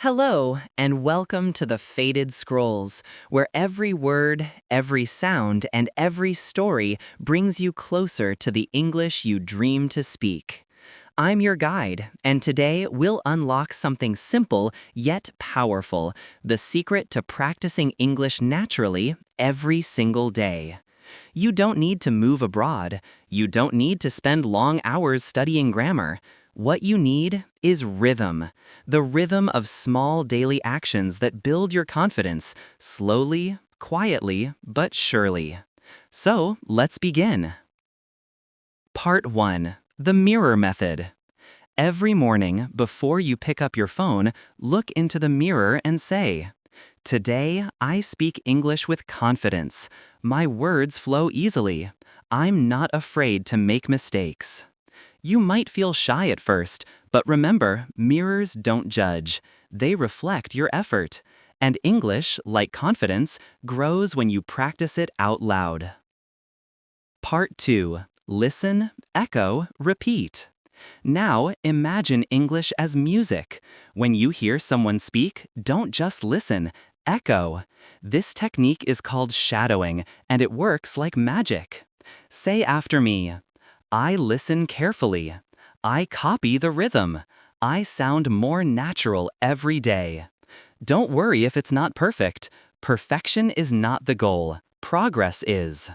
Hello, and welcome to the Faded Scrolls, where every word, every sound, and every story brings you closer to the English you dream to speak. I'm your guide, and today we'll unlock something simple yet powerful, the secret to practicing English naturally every single day. You don't need to move abroad. You don't need to spend long hours studying grammar. What you need is rhythm, the rhythm of small daily actions that build your confidence, slowly, quietly, but surely. So, let's begin. Part 1. The Mirror Method. Every morning, before you pick up your phone, look into the mirror and say, "Today, I speak English with confidence. My words flow easily. I'm not afraid to make mistakes." You might feel shy at first, but remember, mirrors don't judge. They reflect your effort. And English, like confidence, grows when you practice it out loud. Part 2. Listen, echo, repeat. Now, imagine English as music. When you hear someone speak, don't just listen, echo. This technique is called shadowing, and it works like magic. Say after me. I listen carefully. I copy the rhythm. I sound more natural every day. Don't worry if it's not perfect. Perfection is not the goal. Progress is.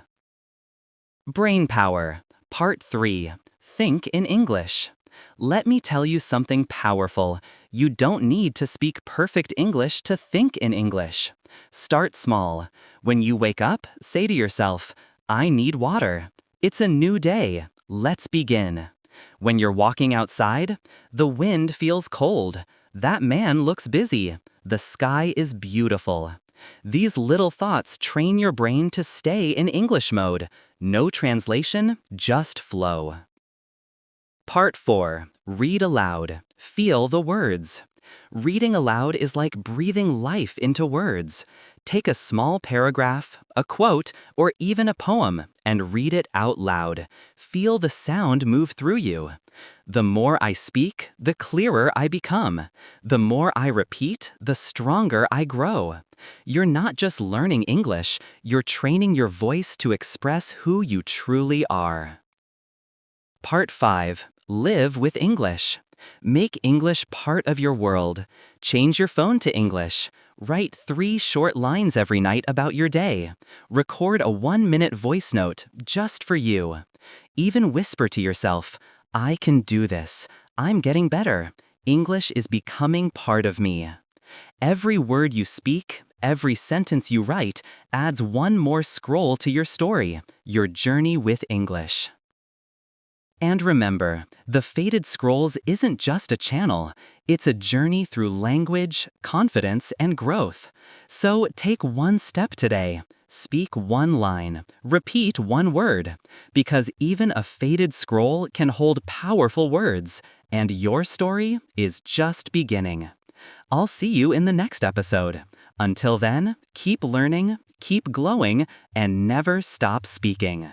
Brain Power, Part 3. Think in English. Let me tell you something powerful. You don't need to speak perfect English to think in English. Start small. When you wake up, say to yourself, I need water. It's a new day. Let's begin. When you're walking outside, the wind feels cold. That man looks busy. The sky is beautiful. These little thoughts train your brain to stay in English mode. No translation, just flow. Part 4. Read aloud. Feel the words. Reading aloud is like breathing life into words. Take a small paragraph, a quote, or even a poem, and read it out loud. Feel the sound move through you. The more I speak, the clearer I become. The more I repeat, the stronger I grow. You're not just learning English, you're training your voice to express who you truly are. Part 5. Live with English. Make English part of your world. Change your phone to English. Write 3 short lines every night about your day. Record a 1-minute voice note just for you. Even whisper to yourself, I can do this. I'm getting better. English is becoming part of me. Every word you speak, every sentence you write, adds one more scroll to your story, your journey with English. And remember, the Faded Scrolls isn't just a channel, it's a journey through language, confidence, and growth. So take one step today, speak one line, repeat one word, because even a faded scroll can hold powerful words, and your story is just beginning. I'll see you in the next episode. Until then, keep learning, keep glowing, and never stop speaking.